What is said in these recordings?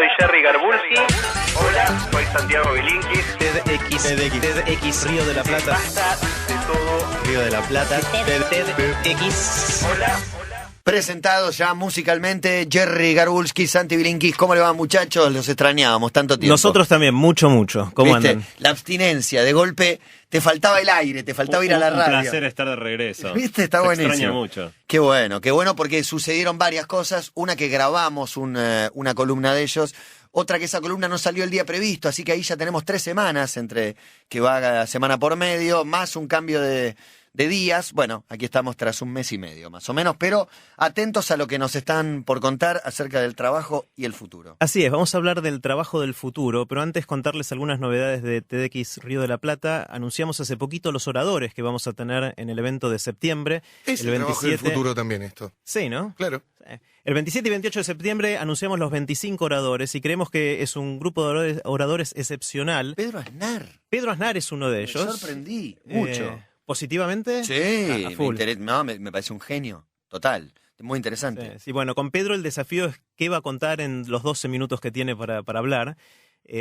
soy Jerry Garbulski. Hola, soy Santiago Bilinkis. TEDx Río de la Plata. Basta de todo. Río de la Plata. TEDx. Hola. Presentados ya musicalmente, Jerry Garbulski, Santi Bilinkis. ¿Cómo le va, muchachos? Los extrañábamos tanto tiempo. Nosotros también, mucho. ¿Cómo ¿Viste? andan? La abstinencia, de golpe, te faltaba el aire, te faltaba ir a la radio. Un placer estar de regreso. ¿Viste? Está Se buenísimo. extraña mucho. Qué bueno porque sucedieron varias cosas. Una que grabamos una columna de ellos. Otra que esa columna no salió el día previsto, así que ahí ya tenemos 3 semanas entre que va semana por medio, más un cambio de días. Bueno, aquí estamos tras un mes y medio más o menos, pero atentos a lo que nos están por contar acerca del trabajo y el futuro. Así es, vamos a hablar del trabajo del futuro, pero antes contarles algunas novedades de TEDx Río de la Plata. Anunciamos hace poquito los oradores que vamos a tener en el evento de septiembre. Es el trabajo del futuro también esto. Sí, ¿no? Claro. El 27 y 28 de septiembre anunciamos los 25 oradores y creemos que es un grupo de oradores excepcional. Pedro Aznar. Pedro Aznar es uno de ellos. Me sorprendí mucho. ¿Positivamente? Sí, A full. me parece un genio, total, muy interesante. Sí, bueno, con Pedro el desafío es qué va a contar en los 12 minutos que tiene para hablar,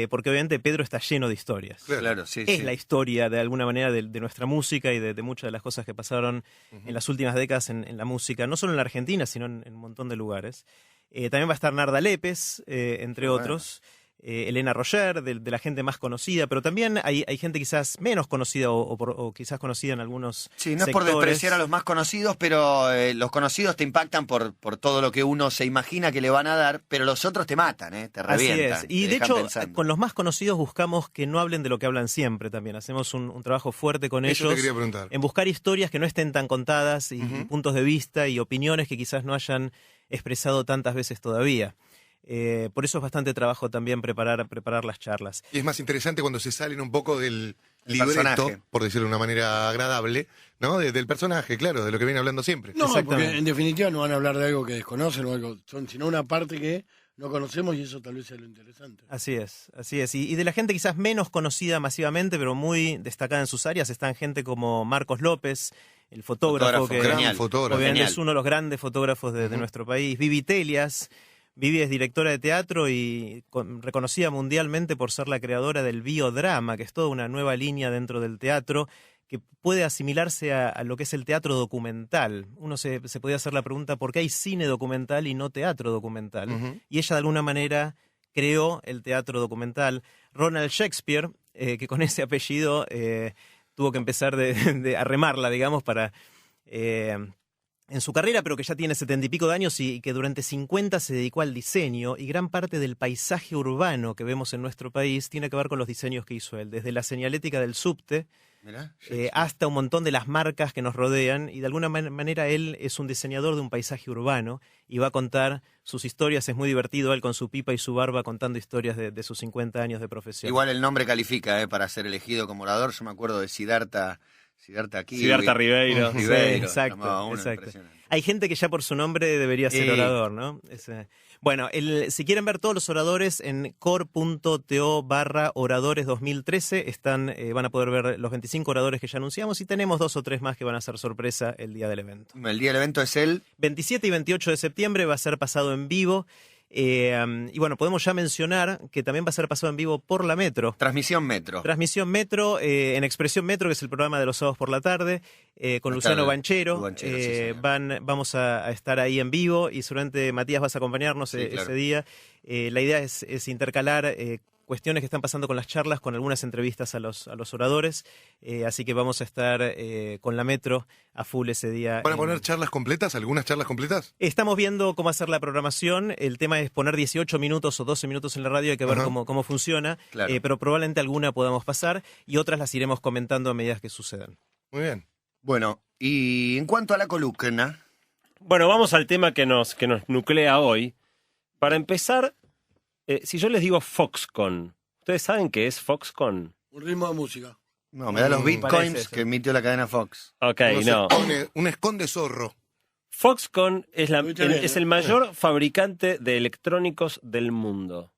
porque obviamente Pedro está lleno de historias. Claro, sí. Es la historia, de alguna manera, de nuestra música y de muchas de las cosas que pasaron en las últimas décadas en la música, no solo en la Argentina, sino en un montón de lugares. También va a estar Narda Lépez, entre otros. Elena Roger, de la gente más conocida, pero también hay gente quizás menos conocida o quizás conocida en algunos Sí, no sectores. es por despreciar a los más conocidos, pero los conocidos te impactan por todo lo que uno se imagina que le van a dar, pero los otros te matan, te revientan. Así es. Y te de dejan hecho, pensando. con los más conocidos buscamos que no hablen de lo que hablan siempre también. Hacemos un trabajo fuerte con Eso ellos te quería preguntar. en buscar historias que no estén tan contadas y puntos de vista y opiniones que quizás no hayan expresado tantas veces todavía. Por eso es bastante trabajo también preparar las charlas. Y es más interesante cuando se salen un poco del El libreto, personaje. por decirlo de una manera agradable, ¿no? Del personaje, claro, de lo que viene hablando siempre. No, Exactamente. porque en definitiva no van a hablar de algo que desconocen o algo, sino una parte que no conocemos y eso tal vez sea lo interesante. Así es. Y de la gente quizás menos conocida masivamente, pero muy destacada en sus áreas, están gente como Marcos López, el fotógrafo que genial. Fotógrafo. obviamente Genial. es uno de los grandes fotógrafos de nuestro país. Vivi Telias. Vivi es directora de teatro y reconocida mundialmente por ser la creadora del biodrama, que es toda una nueva línea dentro del teatro que puede asimilarse a lo que es el teatro documental. Uno se podía hacer la pregunta, ¿por qué hay cine documental y no teatro documental? Y ella de alguna manera creó el teatro documental. Ronald Shakespeare, que con ese apellido tuvo que empezar a remarla, digamos, para... en su carrera, pero que ya tiene 70 y pico de años y que durante 50 se dedicó al diseño, y gran parte del paisaje urbano que vemos en nuestro país tiene que ver con los diseños que hizo él, desde la señalética del subte Mirá, hasta un montón de las marcas que nos rodean, y de alguna manera él es un diseñador de un paisaje urbano y va a contar sus historias. Es muy divertido él con su pipa y su barba contando historias de sus 50 años de profesión. Igual el nombre califica para ser elegido como orador. Yo me acuerdo de Siddhartha Ribeiro. Sí, exacto. Impresionante. Hay gente que ya por su nombre debería ser orador, ¿no? Bueno, si quieren ver todos los oradores en core.to/oradores 2013, van a poder ver los 25 oradores que ya anunciamos, y tenemos 2 o 3 más que van a ser sorpresa el día del evento. El día del evento es el 27 y 28 de septiembre va a ser pasado en vivo. Y bueno, podemos ya mencionar que también va a ser pasado en vivo por la Metro. Transmisión Metro. Transmisión Metro, en Expresión Metro, que es el programa de los sábados por la tarde, con Luciano Banchero. Sí, señor. Vamos a estar ahí en vivo y seguramente Matías vas a acompañarnos Sí, claro. ese día. La idea es intercalar cuestiones que están pasando con las charlas, con algunas entrevistas a los oradores, así que vamos a estar con la Metro a full ese día. ¿Van a poner charlas completas? ¿Algunas charlas completas? Estamos viendo cómo hacer la programación. El tema es poner 18 minutos o 12 minutos en la radio, hay que ver cómo funciona, Claro. pero probablemente alguna podamos pasar y otras las iremos comentando a medida que sucedan. Muy bien. Bueno, y en cuanto a la columna, Bueno, vamos al tema que nos nuclea hoy. Para empezar, si yo les digo Foxconn, ¿ustedes saben qué es Foxconn? Un ritmo de música. no, me da los parece bitcoins eso. que emitió la cadena Fox. Ok, no. Un esconde zorro. Foxconn es Muy bien, el mayor fabricante de electrónicos del mundo.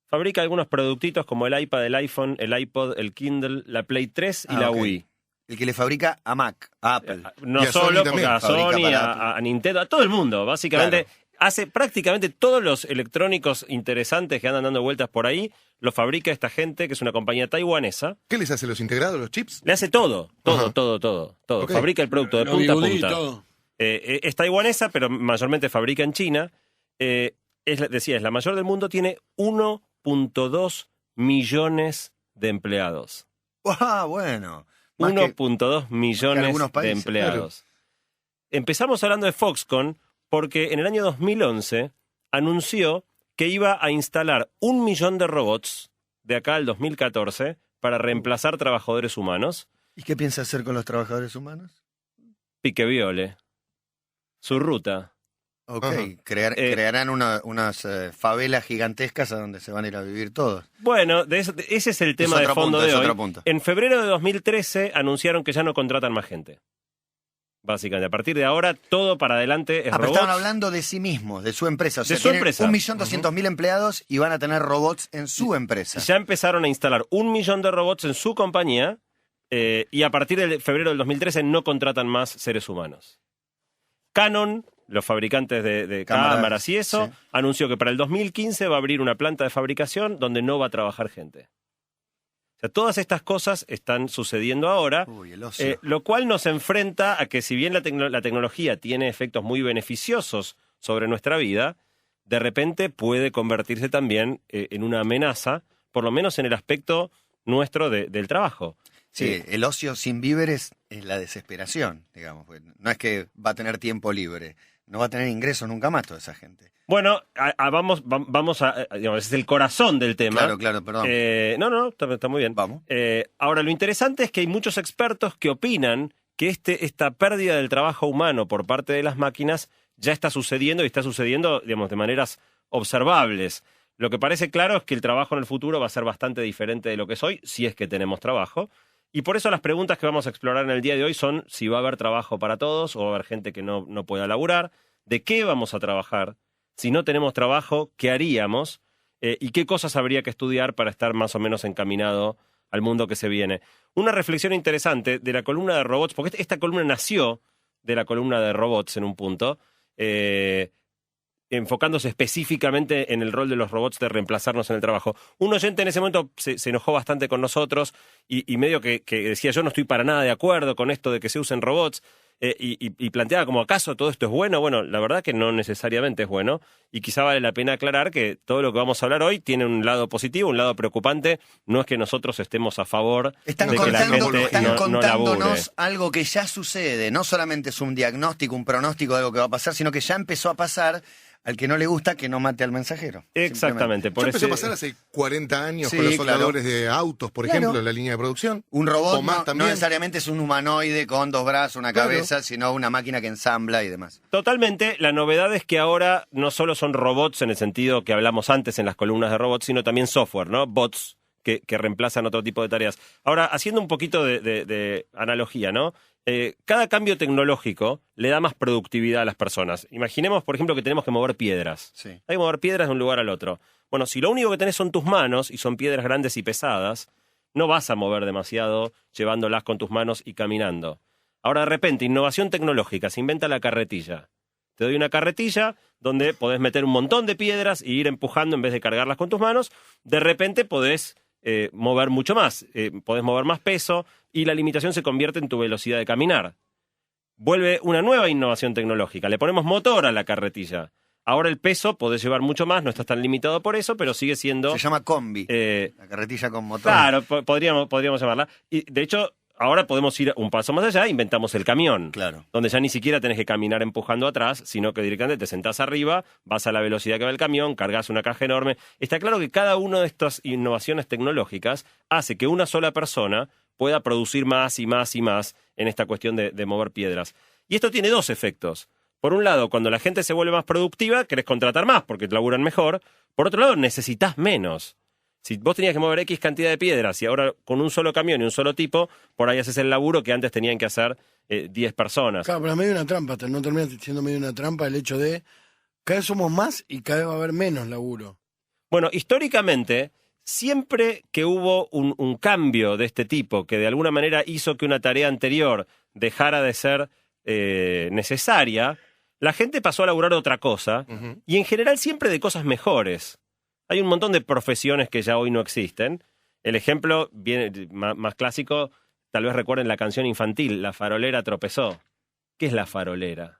Fabrica algunos productitos como el iPad, el iPhone, el iPod, el Kindle, la Play 3 y la ok. Wii. El que le fabrica a Mac, a Apple. No Y a Sony solo, porque también. a Fabrica Sony, para Apple. a Nintendo, a todo el mundo. Básicamente hace prácticamente todos los electrónicos interesantes que andan dando vueltas por ahí, los fabrica esta gente, que es una compañía taiwanesa. ¿Qué les hace los integrados, los chips? Le hace todo. Ajá. Todo. Ok. Fabrica el producto de Los punta a bigudí y punta. todo. Es taiwanesa, pero mayormente fabrica en China. Es la mayor del mundo, tiene 1.2 millones de empleados. Ah, bueno. Más que- 1.2 millones algunos de países, empleados. Empezamos hablando de Foxconn porque en el año 2011 anunció que iba a instalar 1 millón de robots de acá al 2014 para reemplazar trabajadores humanos. ¿Y qué piensa hacer con los trabajadores humanos? Pique viole. Su ruta. Ok, Ajá. crearán unas favelas gigantescas a donde se van a ir a vivir todos. Bueno, ese es el tema de otro fondo punto, de es hoy. otro punto. En febrero de 2013 anunciaron que ya no contratan más gente. Básicamente, a partir de ahora, todo para adelante es Pero robots. estaban hablando de sí mismos, de su empresa. O sea, De su tienen empresa. 1.200.000 empleados y van a tener robots en su empresa. Ya empezaron a instalar 1 millón de robots en su compañía y a partir de febrero del 2013 no contratan más seres humanos. Canon, los fabricantes de cámaras y eso, sí. anunció que para el 2015 va a abrir una planta de fabricación donde no va a trabajar gente. O sea, todas estas cosas están sucediendo ahora, Uy, el ocio. lo cual nos enfrenta a que si bien la tecnología tiene efectos muy beneficiosos sobre nuestra vida, de repente puede convertirse también en una amenaza, por lo menos en el aspecto nuestro del trabajo. Sí, el ocio sin víveres es la desesperación, digamos. Pues no es que va a tener tiempo libre, no va a tener ingresos nunca más toda esa gente. Bueno, vamos a, digamos, es el corazón del tema. Claro, perdón. No, está muy bien. Vamos. Ahora, lo interesante es que hay muchos expertos que opinan que esta pérdida del trabajo humano por parte de las máquinas ya está sucediendo y está sucediendo, digamos, de maneras observables. Lo que parece claro es que el trabajo en el futuro va a ser bastante diferente de lo que es hoy, si es que tenemos trabajo. Y por eso las preguntas que vamos a explorar en el día de hoy son si va a haber trabajo para todos o va a haber gente que no pueda laburar, de qué vamos a trabajar, si no tenemos trabajo, qué haríamos y qué cosas habría que estudiar para estar más o menos encaminado al mundo que se viene. Una reflexión interesante de la columna de robots, porque esta columna nació de la columna de robots en un punto, enfocándose específicamente en el rol de los robots de reemplazarnos en el trabajo. Un oyente en ese momento se enojó bastante con nosotros y medio que decía yo no estoy para nada de acuerdo con esto de que se usen robots y planteaba como ¿acaso todo esto es bueno? Bueno, la verdad que no necesariamente es bueno y quizá vale la pena aclarar que todo lo que vamos a hablar hoy tiene un lado positivo, un lado preocupante. No es que nosotros estemos a favor Están de que la gente no contándonos labure. algo que ya sucede. No solamente es un diagnóstico, un pronóstico de algo que va a pasar, sino que ya empezó a pasar. Al que no le gusta, que no mate al mensajero. Exactamente. Ya empezó a pasar hace 40 años Sí, con los claro. soldadores de autos, por Claro. ejemplo, en la línea de producción. Un robot O más no también. necesariamente es un humanoide con 2 brazos, una Claro. cabeza, sino una máquina que ensambla y demás. Totalmente. La novedad es que ahora no solo son robots en el sentido que hablamos antes en las columnas de robots, sino también software, ¿no? Bots que reemplazan otro tipo de tareas. Ahora, haciendo un poquito de analogía, ¿no? Cada cambio tecnológico le da más productividad a las personas. Imaginemos, por ejemplo, que tenemos que mover piedras. Sí. Hay que mover piedras de un lugar al otro. Bueno, si lo único que tenés son tus manos y son piedras grandes y pesadas, no vas a mover demasiado llevándolas con tus manos y caminando. Ahora, de repente, innovación tecnológica, se inventa la carretilla. Te doy una carretilla donde podés meter un montón de piedras y ir empujando en vez de cargarlas con tus manos. De repente podés mover mucho más, podés mover más peso y la limitación se convierte en tu velocidad de caminar. Vuelve una nueva innovación tecnológica, le ponemos motor a la carretilla. Ahora el peso podés llevar mucho más, no estás tan limitado por eso, pero sigue siendo... Se llama combi, la carretilla con motor. Claro, podríamos llamarla. Y de hecho, ahora podemos ir un paso más allá e inventamos el camión. Claro. Donde ya ni siquiera tenés que caminar empujando atrás, sino que directamente te sentás arriba, vas a la velocidad que va el camión, cargas una caja enorme. Está claro que cada una de estas innovaciones tecnológicas hace que una sola persona pueda producir más y más y más en esta cuestión de mover piedras. Y esto tiene dos efectos. Por un lado, cuando la gente se vuelve más productiva, querés contratar más porque te laburan mejor. Por otro lado, necesitas menos. Si vos tenías que mover X cantidad de piedras y ahora con un solo camión y un solo tipo, por ahí haces el laburo que antes tenían que hacer 10 personas. Claro, pero medio una trampa, no termina siendo medio una trampa el hecho de cada vez somos más y cada vez va a haber menos laburo. Bueno, históricamente, siempre que hubo un cambio de este tipo que de alguna manera hizo que una tarea anterior dejara de ser necesaria, la gente pasó a laburar de otra cosa, Ujú. y en general siempre de cosas mejores. Hay un montón de profesiones que ya hoy no existen. El ejemplo viene más clásico, tal vez recuerden la canción infantil, La farolera tropezó. ¿Qué es la farolera?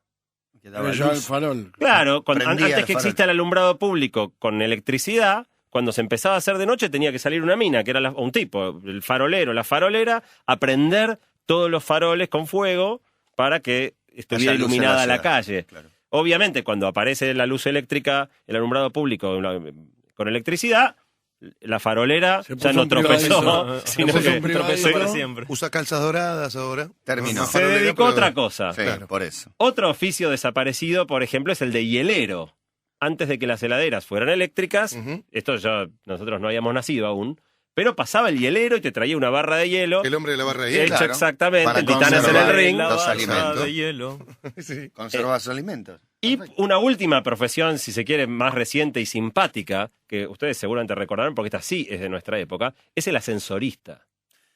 Que daba Pero ya el luz. farol. Claro, Prendía antes el que farol. exista el alumbrado público con electricidad, cuando se empezaba a hacer de noche tenía que salir una mina, que era un tipo, el farolero, la farolera, a prender todos los faroles con fuego para que estuviera Haya luz en iluminada la ciudad. calle. Claro. Obviamente, cuando aparece la luz eléctrica, el alumbrado público con electricidad, la farolera Se ya puso no un privadito. tropezó, Se sino puso que un privadito. Tropezó para siempre. Usa calzas doradas ahora. Terminó. No, se farolera, dedicó a pero- otra cosa. Sí, Claro. por eso. Otro oficio desaparecido, por ejemplo, es el de hielero. Antes de que las heladeras fueran eléctricas, Ujú. esto ya nosotros no habíamos nacido aún, pero pasaba el hielero y te traía una barra de hielo. El hombre de la barra de Hecho hielo. Claro. exactamente, Para el Titanes en el conservar ring. La los barra alimentos. de hielo. Sí. Conserva sus alimentos. Y una última profesión, si se quiere, más reciente y simpática, que ustedes seguramente recordarán porque esta sí es de nuestra época, es el ascensorista.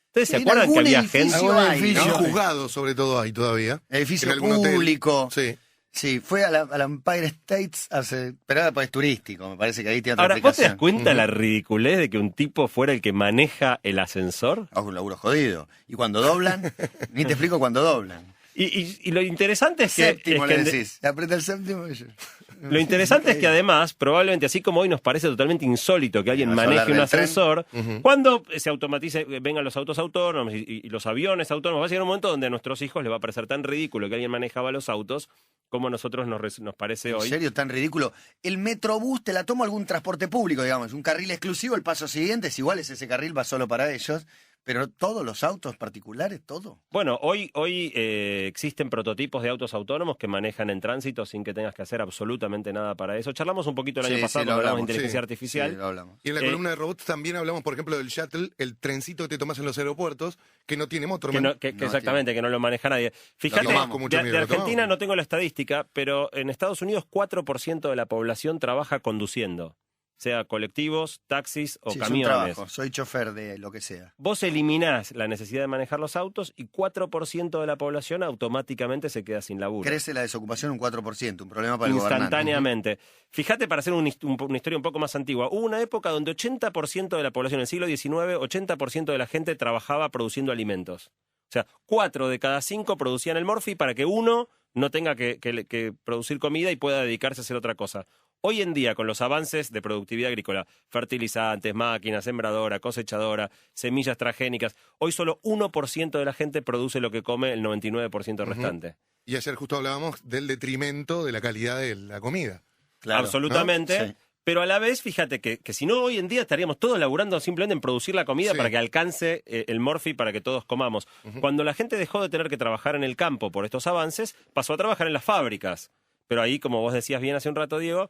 ¿Ustedes se En acuerdan que algún había edificio gente? Algún hay, edificio. ¿no? En juzgados, sobre todo, hay todavía. Edificio En algún hotel. público. Sí. Sí, fue a la Empire States hace. Pero ahora pues turístico, me parece que ahí tiene otra Ahora, ¿vos te das explicación. cuenta la ridiculez de que un tipo fuera el que maneja el ascensor? Ah, un laburo jodido. Y cuando doblan, ni te explico cuando doblan. Y lo interesante es que... Séptimo es que le en de- decís. Aprieta el séptimo. Lo interesante es que además, probablemente así como hoy nos parece totalmente insólito que alguien Vas a hablar maneje un del tren. ascensor, Ujú. cuando se automatice, vengan los autos autónomos y los aviones autónomos, va a llegar un momento donde a nuestros hijos les va a parecer tan ridículo que alguien manejaba los autos como a nosotros nos parece ¿En hoy. serio tan ridículo? El Metrobús te la toma algún transporte público, digamos. Un carril exclusivo, el paso siguiente, es igual, es ese carril, va solo para ellos. Pero todos los autos particulares, todo. Bueno, hoy existen prototipos de autos autónomos que manejan en tránsito sin que tengas que hacer absolutamente nada para eso. Charlamos un poquito el año Sí, pasado sí, cuando lo hablamos de hablamos, inteligencia sí, artificial. Sí, lo hablamos. Y en la Eh, columna de robots también hablamos, por ejemplo, del shuttle, el trencito que te tomas en los aeropuertos, que no tiene motor. Que, man. que No, exactamente, que no lo maneja nadie. Fíjate, tomamos con mucho de miedo, lo Argentina tomamos. no tengo la estadística, pero en Estados Unidos 4% de la población trabaja conduciendo, sea colectivos, taxis o Sí, es un camiones. trabajo. Soy chofer de lo que sea. Vos eliminás la necesidad de manejar los autos y 4% de la población automáticamente se queda sin laburo. Crece la desocupación un 4%, un problema para el gobernante. Instantáneamente. Fíjate, para hacer una historia un poco más antigua, hubo una época donde 80% de la población, en el siglo XIX, 80% de la gente trabajaba produciendo alimentos. O sea, 4 de cada 5 producían el morfi para que uno no tenga que producir comida y pueda dedicarse a hacer otra cosa. Hoy en día, con los avances de productividad agrícola, fertilizantes, máquinas, sembradora, cosechadora, semillas transgénicas, hoy solo 1% de la gente produce lo que come el 99% restante. Y ayer justo hablábamos del detrimento de la calidad de la comida. Claro, Absolutamente. ¿no? Sí. Pero a la vez, fíjate que si no, hoy en día estaríamos todos laburando simplemente en producir la comida Sí. para que alcance el morfi para que todos comamos. Cuando la gente dejó de tener que trabajar en el campo por estos avances, pasó a trabajar en las fábricas. Pero ahí, como vos decías bien hace un rato, Diego,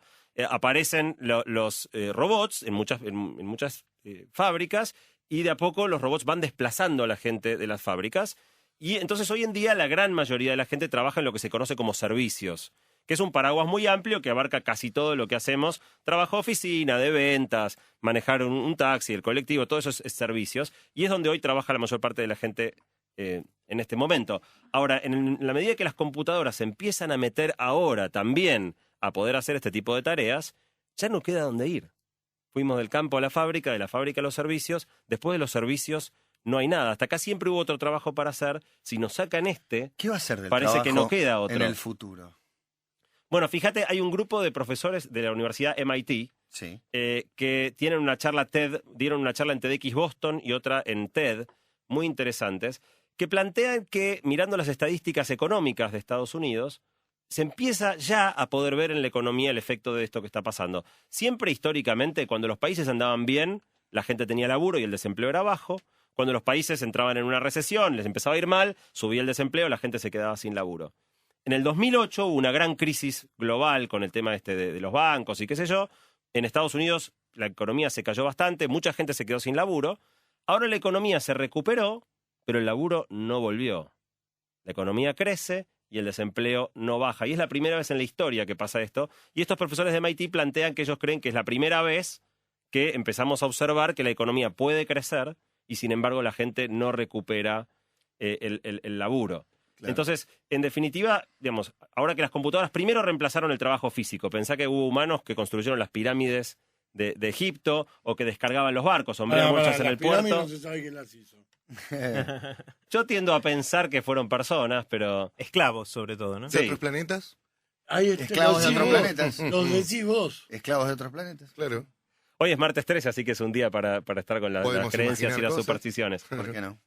aparecen los robots en muchas fábricas y de a poco los robots van desplazando a la gente de las fábricas. Y entonces hoy en día la gran mayoría de la gente trabaja en lo que se conoce como servicios, que es un paraguas muy amplio que abarca casi todo lo que hacemos. Trabajo de oficina, de ventas, manejar un taxi, el colectivo, todo eso es servicios. Y es donde hoy trabaja la mayor parte de la gente en este momento. Ahora, en la medida que las computadoras se empiezan a meter ahora también a poder hacer este tipo de tareas, ya no queda dónde ir. Fuimos del campo a la fábrica, de la fábrica a los servicios, después de los servicios no hay nada. Hasta acá siempre hubo otro trabajo para hacer. Si nos sacan ¿Qué va a ser del parece que trabajo no queda otro. en el futuro? Bueno, fíjate, hay un grupo de profesores de la Universidad MIT Sí. que tienen una charla TED, dieron una charla en TEDx Boston y otra en TED, muy interesantes, que plantean que, mirando las estadísticas económicas de Estados Unidos, se empieza ya a poder ver en la economía el efecto de esto que está pasando. Siempre históricamente, cuando los países andaban bien, la gente tenía laburo y el desempleo era bajo. Cuando los países entraban en una recesión, les empezaba a ir mal, subía el desempleo, la gente se quedaba sin laburo. En el 2008 hubo una gran crisis global con el tema de los bancos y qué sé yo. En Estados Unidos la economía se cayó bastante, mucha gente se quedó sin laburo. Ahora la economía se recuperó, pero el laburo no volvió. La economía crece y el desempleo no baja. Y es la primera vez en la historia que pasa esto. Y estos profesores de MIT plantean que ellos creen que es la primera vez que empezamos a observar que la economía puede crecer y sin embargo la gente no recupera el laburo. Claro. Entonces, en definitiva, digamos, ahora que las computadoras primero reemplazaron el trabajo físico, pensá que hubo humanos que construyeron las pirámides de Egipto o que descargaban los barcos, sombreaban bolsas en el puerto. No se sabe quién las hizo. Yo tiendo a pensar que fueron personas, pero... Esclavos, sobre todo, ¿no? ¿De Sí. otros planetas? Ahí Esclavos de los otros decís planetas. vos, Los decís vos. Esclavos de otros planetas. Claro. Hoy es martes 13, así que es un día para estar con las Podemos creencias y imaginar las cosas. supersticiones. ¿Por qué no?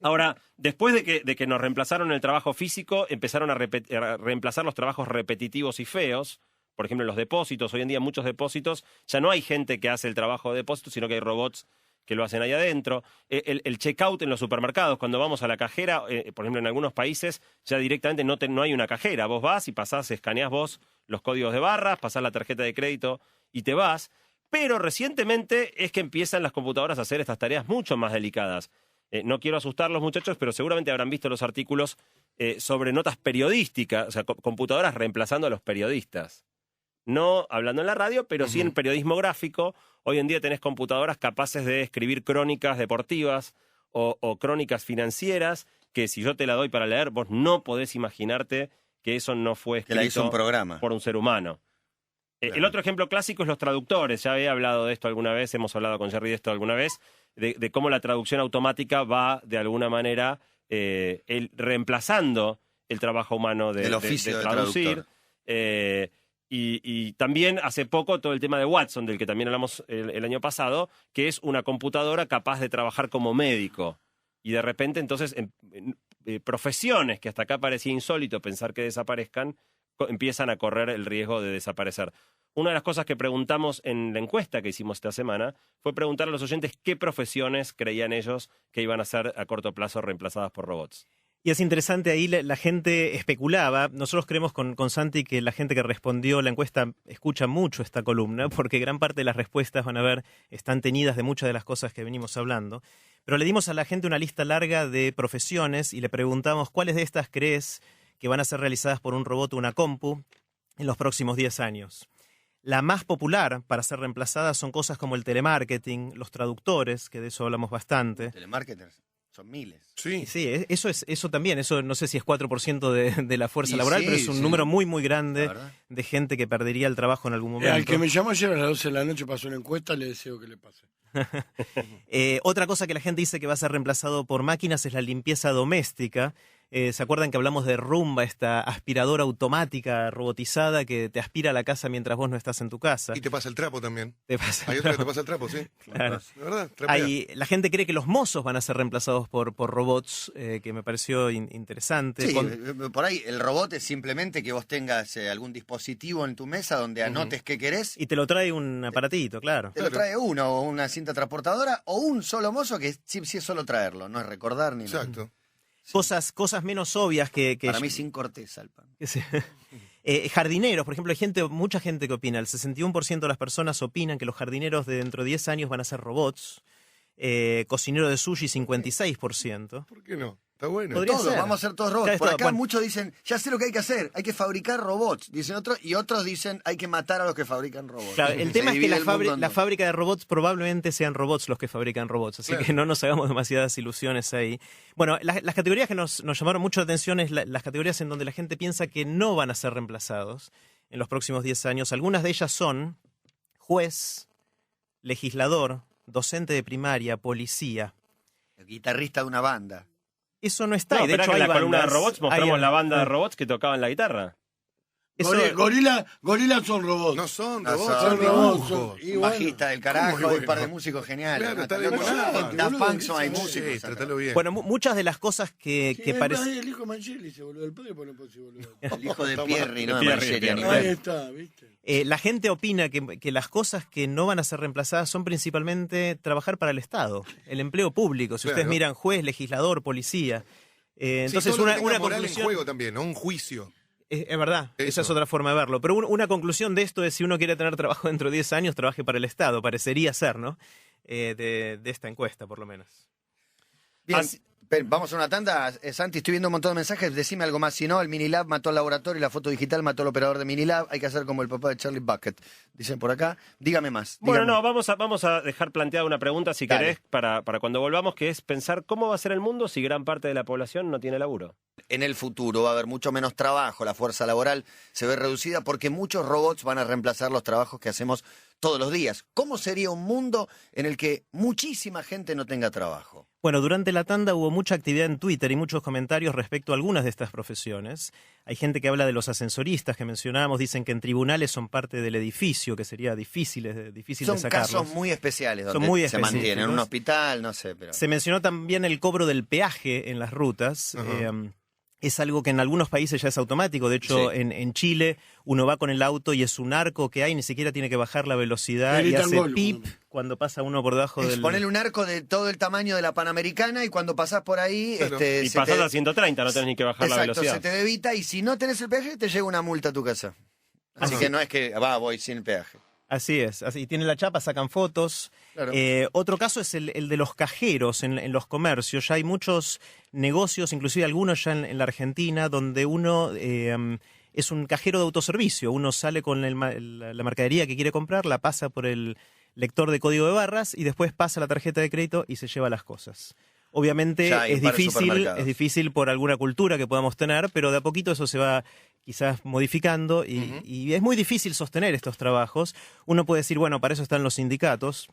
Ahora, después de que nos reemplazaron el trabajo físico, empezaron a reemplazar los trabajos repetitivos y feos. Por ejemplo, los depósitos. Hoy en día muchos depósitos, ya no hay gente que hace el trabajo de depósito, sino que hay robots que lo hacen ahí adentro. El checkout en los supermercados, cuando vamos a la cajera, por ejemplo, en algunos países, ya directamente no hay una cajera. Vos vas y pasás, escaneás vos los códigos de barras, pasás la tarjeta de crédito y te vas. Pero recientemente es que empiezan las computadoras a hacer estas tareas mucho más delicadas. No quiero asustar a los muchachos, pero seguramente habrán visto los artículos sobre notas periodísticas, o sea, computadoras reemplazando a los periodistas. No hablando en la radio, pero sí en periodismo gráfico. Hoy en día tenés computadoras capaces de escribir crónicas deportivas o crónicas financieras, que si yo te la doy para leer, vos no podés imaginarte que eso no fue Que la hizo escrito un programa. por un ser humano. El otro ejemplo clásico es los traductores. Ya he hablado de esto alguna vez, hemos hablado con Jerry de esto alguna vez, de cómo la traducción automática va, de alguna manera, reemplazando el trabajo humano El oficio de traducir. traductor. Y también hace poco todo el tema de Watson, del que también hablamos el año pasado, que es una computadora capaz de trabajar como médico. Y de repente, entonces, profesiones que hasta acá parecía insólito pensar que desaparezcan, empiezan a correr el riesgo de desaparecer. Una de las cosas que preguntamos en la encuesta que hicimos esta semana fue preguntar a los oyentes qué profesiones creían ellos que iban a ser a corto plazo reemplazadas por robots. Y es interesante, ahí la gente especulaba. Nosotros creemos con Santi que la gente que respondió la encuesta escucha mucho esta columna, porque gran parte de las respuestas, van a ver, están teñidas de muchas de las cosas que venimos hablando. Pero le dimos a la gente una lista larga de profesiones y le preguntamos cuáles de estas crees que van a ser realizadas por un robot o una compu en los próximos 10 años. La más popular para ser reemplazada son cosas como el telemarketing, los traductores, que de eso hablamos bastante. Telemarketers. Son miles. Sí. Y sí, eso también, eso no sé si es 4% de la fuerza Y laboral, sí, pero es un sí. número muy, muy La grande verdad. de gente que perdería el trabajo en algún momento. Al que me llamó ayer a las 12 de la noche pasó una encuesta, le deseo que le pase. Otra cosa que la gente dice que va a ser reemplazado por máquinas es la limpieza doméstica. ¿Se acuerdan que hablamos de Roomba, esta aspiradora automática robotizada que te aspira la casa mientras vos no estás en tu casa? Y te pasa el trapo también. Te pasa- Hay otra que te pasa el trapo, sí. Claro. ¿De verdad? Trapea. La gente cree que los mozos van a ser reemplazados por robots, que me pareció interesante. Sí, por ahí el robot es simplemente que vos tengas algún dispositivo en tu mesa donde anotes qué querés. Y te lo trae un aparatito, claro. Te lo trae uno, o una cinta transportadora, o un solo mozo que sí es solo traerlo, no es recordar ni nada. Exacto. Cosas menos obvias que Para mí sin corteza el pan. que se- jardineros, por ejemplo, hay mucha gente que opina, el 61% de las personas opinan que los jardineros de dentro de 10 años van a ser robots. Cocinero de sushi, 56%. ¿Por qué no? Está bueno. Podría Todos, ser. vamos a ser todos robots. Claro, Por esto, acá bueno. muchos dicen, ya sé lo que hay que hacer, hay que fabricar robots, dicen otros, y otros dicen, hay que matar a los que fabrican robots. Claro, el Se tema es que divide la, el mundo en la dos. fábrica de robots probablemente sean robots los que fabrican robots, así Claro. que no nos hagamos demasiadas ilusiones ahí. Bueno, las categorías que nos llamaron mucho la atención es las categorías en donde la gente piensa que no van a ser reemplazados en los próximos 10 años. Algunas de ellas son juez, legislador, docente de primaria, policía. El guitarrista de una banda. Eso no está, No, y de espera hecho que hay en la columna de bandas, robots mostramos hay- la banda de robots que tocaban la guitarra. Eso- Gorilas son robots. No son No robots, son son robots, dibujos. Y Un bueno, bajista del carajo, ¿cómo hay que un par de bueno? músicos geniales. Claro, ¿no? está Loco, bien, en Daft boludo, Punk son, hay sí, músicos. Sí, acá. trátalo bien. Bueno, muchas de las cosas que Sí, parecen... ahí el hijo Mancheli se volvió el padre, pues no puede ser boludo. El hijo de Toma. Pierri, ¿no? De Pierri, Margeri, Pierri. animal. Ahí está, ¿viste? La gente opina que las cosas que no van a ser reemplazadas son principalmente trabajar para el Estado, el empleo público. Si ustedes Claro. miran juez, legislador, policía. Sí, Entonces, todo lo que una tenga moral en conclusión... juego también, ¿no? Un juicio. Es verdad, esa Eso. es otra forma de verlo. Pero una conclusión de esto es, si uno quiere tener trabajo dentro de 10 años, trabaje para el Estado. Parecería ser, ¿no? De esta encuesta, por lo menos. Bien, Así- Vamos a una tanda. Santi, estoy viendo un montón de mensajes. Decime algo más. Si no, el Minilab mató al laboratorio y la foto digital mató al operador de Minilab. Hay que hacer como el papá de Charlie Bucket. Dicen por acá. Dígame más. Bueno, dígame. no, vamos a dejar planteada una pregunta, si Dale. querés, para cuando volvamos, que es pensar cómo va a ser el mundo si gran parte de la población no tiene laburo. En el futuro va a haber mucho menos trabajo. La fuerza laboral se ve reducida porque muchos robots van a reemplazar los trabajos que hacemos todos los días. ¿Cómo sería un mundo en el que muchísima gente no tenga trabajo? Bueno, durante la tanda hubo mucha actividad en Twitter y muchos comentarios respecto a algunas de estas profesiones. Hay gente que habla de los ascensoristas que mencionábamos, dicen que en tribunales son parte del edificio, que sería difícil de Son sacarlos. casos muy especiales Son donde muy se específicos. mantienen. En un hospital, no sé, pero... Se mencionó también el cobro del peaje en las rutas. Es algo que en algunos países ya es automático. De hecho, Sí. en Chile uno va con el auto y es un arco que hay, ni siquiera tiene que bajar la velocidad y Gritan hace gol, pip boludo. cuando pasa uno por debajo del... Ponerle un arco de todo el tamaño de la Panamericana y cuando pasás por ahí... Claro. Y se pasás te- a 130, no tenés ni que bajar la Exacto, velocidad. se te debita y si no tenés el peaje te llega una multa a tu casa. Así que no es que voy sin el peaje. Así es, así tiene la chapa, sacan fotos. Claro. Otro caso es el de los cajeros en los comercios. Ya hay muchos negocios, inclusive algunos ya en la Argentina, donde uno es un cajero de autoservicio. Uno sale con la mercadería que quiere comprar, la pasa por el lector de código de barras y después pasa la tarjeta de crédito y se lleva las cosas. Obviamente Ya hay un par de supermercados. es difícil por alguna cultura que podamos tener, pero de a poquito eso se va quizás modificando y es muy difícil sostener estos trabajos. Uno puede decir, bueno, para eso están los sindicatos.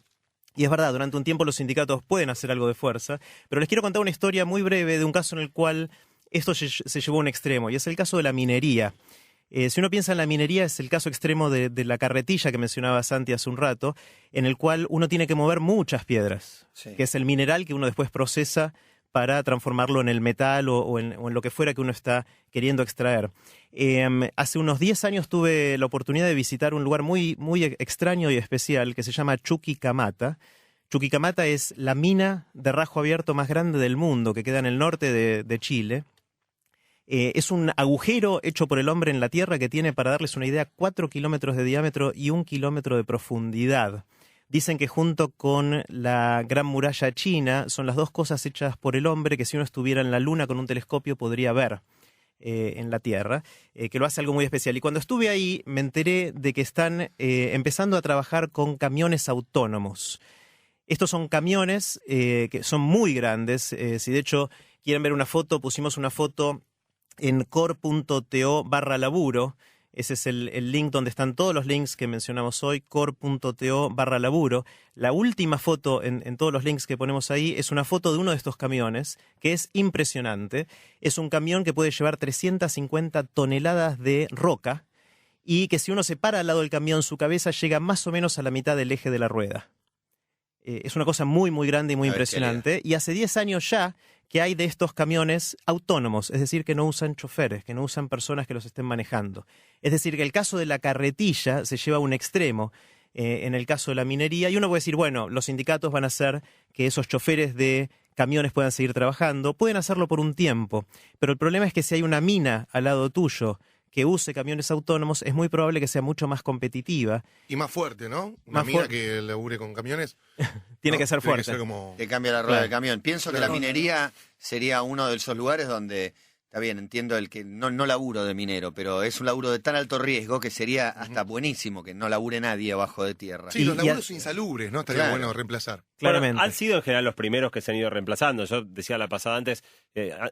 Y es verdad, durante un tiempo los sindicatos pueden hacer algo de fuerza, pero les quiero contar una historia muy breve de un caso en el cual esto se llevó a un extremo, y es el caso de la minería. Si uno piensa en la minería, es el caso extremo de la carretilla que mencionaba Santi hace un rato, en el cual uno tiene que mover muchas piedras, Sí. que es el mineral que uno después procesa para transformarlo en el metal o en lo que fuera que uno está queriendo extraer. Hace unos 10 años tuve la oportunidad de visitar un lugar muy, muy extraño y especial que se llama Chuquicamata. Chuquicamata es la mina de rajo abierto más grande del mundo, que queda en el norte de Chile. Es un agujero hecho por el hombre en la tierra que tiene, para darles una idea, 4 kilómetros de diámetro y 1 kilómetro de profundidad. Dicen que junto con la Gran Muralla China son las dos cosas hechas por el hombre que si uno estuviera en la luna con un telescopio podría ver en la Tierra, que lo hace algo muy especial. Y cuando estuve ahí me enteré de que están empezando a trabajar con camiones autónomos. Estos son camiones que son muy grandes. Si de hecho quieren ver una foto, pusimos una foto en core.to/laburo. Ese es el link donde están todos los links que mencionamos hoy, core.to/laburo. La última foto en todos los links que ponemos ahí es una foto de uno de estos camiones, que es impresionante. Es un camión que puede llevar 350 toneladas de roca y que si uno se para al lado del camión, su cabeza llega más o menos a la mitad del eje de la rueda. Es una cosa muy, muy grande y muy A ver, impresionante. Y hace 10 años ya que hay de estos camiones autónomos, es decir, que no usan choferes, que no usan personas que los estén manejando. Es decir, que el caso de la carretilla se lleva a un extremo en el caso de la minería, y uno puede decir, bueno, los sindicatos van a hacer que esos choferes de camiones puedan seguir trabajando, pueden hacerlo por un tiempo, pero el problema es que si hay una mina al lado tuyo que use camiones autónomos, es muy probable que sea mucho más competitiva. Y más fuerte, ¿no? Una Más mina fuerte. que labure con camiones. Tiene ¿no? que ser fuerte. Tiene que ser como... Que cambia la rueda Claro. del camión. Pienso que Claro. la minería sería uno de esos lugares donde, está bien, entiendo el que no laburo de minero, pero es un laburo de tan alto riesgo que sería hasta buenísimo que no labure nadie abajo de tierra. Sí, los Y- y laburos insalubres, ¿no? Estaría Claro. bueno reemplazar. Claramente. Bueno, han sido en general los primeros que se han ido reemplazando. Yo decía la pasada antes,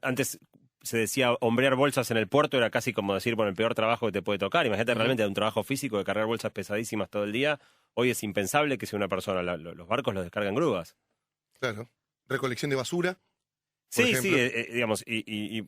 antes se decía hombrear bolsas en el puerto era casi como decir, bueno, el peor trabajo que te puede tocar. Imagínate realmente un trabajo físico de cargar bolsas pesadísimas todo el día. Hoy es impensable que sea una persona. Los barcos los descargan grúas. Claro. Recolección de basura. Por Sí, ejemplo. sí, digamos, y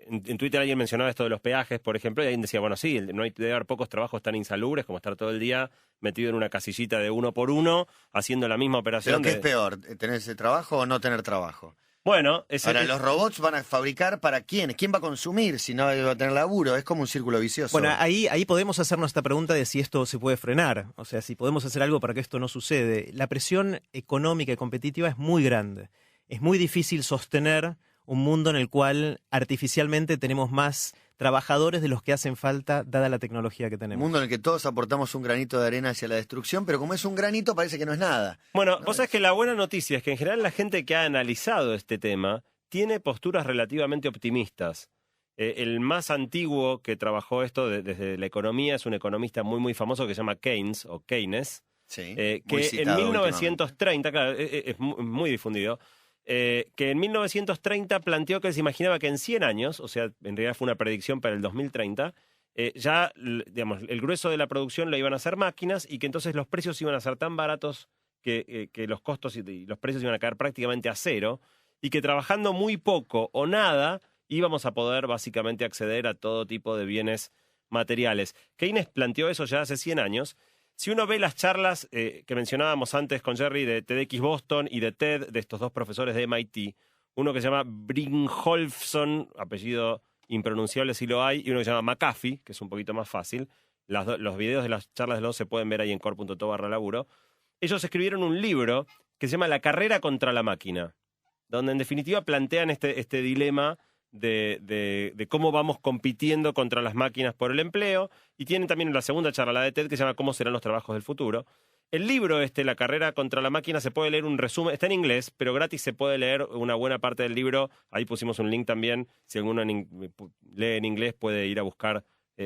en Twitter alguien mencionaba esto de los peajes, por ejemplo, y alguien decía, bueno, sí, no hay, debe haber pocos trabajos tan insalubres como estar todo el día metido en una casillita de uno por uno, haciendo la misma ¿Pero operación. qué es peor? ¿Tener ese trabajo o no tener trabajo? Bueno, Ahora, los robots van a fabricar para quién. ¿Quién va a consumir si no va a tener laburo? Es como un círculo vicioso. Bueno, ahí podemos hacernos esta pregunta de si esto se puede frenar, o sea, si podemos hacer algo para que esto no sucede. La presión económica y competitiva es muy grande. Es muy difícil sostener un mundo en el cual artificialmente tenemos más trabajadores de los que hacen falta dada la tecnología que Un tenemos. mundo en el que todos aportamos un granito de arena hacia la destrucción, pero como es un granito parece que no es nada. Bueno, vos sabés que la buena noticia es que en general la gente que ha analizado este tema tiene posturas relativamente optimistas. El más antiguo que trabajó esto desde la economía es un economista muy, muy famoso que se llama Keynes, o Keynes, Sí, que muy en citado 1930, claro, es muy difundido, que en 1930 planteó que él se imaginaba que en 100 años, o sea, en realidad fue una predicción para el 2030, ya, digamos, el grueso de la producción lo iban a hacer máquinas y que entonces los precios iban a ser tan baratos que los costos y los precios iban a caer prácticamente a cero y que trabajando muy poco o nada íbamos a poder básicamente acceder a todo tipo de bienes materiales. Keynes planteó eso ya hace 100 años. Si uno ve las charlas que mencionábamos antes con Jerry de TEDx Boston y de TED, de estos dos profesores de MIT, uno que se llama Brynjolfsson, apellido impronunciable si lo hay, y uno que se llama McAfee, que es un poquito más fácil. Los videos de las charlas de los dos se pueden ver ahí en core.to/laburo. Ellos escribieron un libro que se llama La carrera contra la máquina, donde en definitiva plantean este dilema de cómo vamos compitiendo contra las máquinas por el empleo, y tienen también la segunda charla, la de TED, que se llama ¿Cómo serán los trabajos del futuro? El libro La carrera contra la máquina, se puede leer un resumen, está en inglés, pero gratis se puede leer una buena parte del libro, ahí pusimos un link también, si alguno lee en inglés puede ir a buscar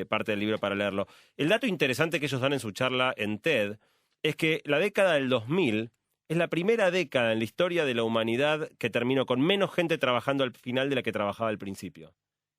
parte del libro para leerlo. El dato interesante que ellos dan en su charla en TED es que la década del 2000 es la primera década en la historia de la humanidad que terminó con menos gente trabajando al final de la que trabajaba al principio.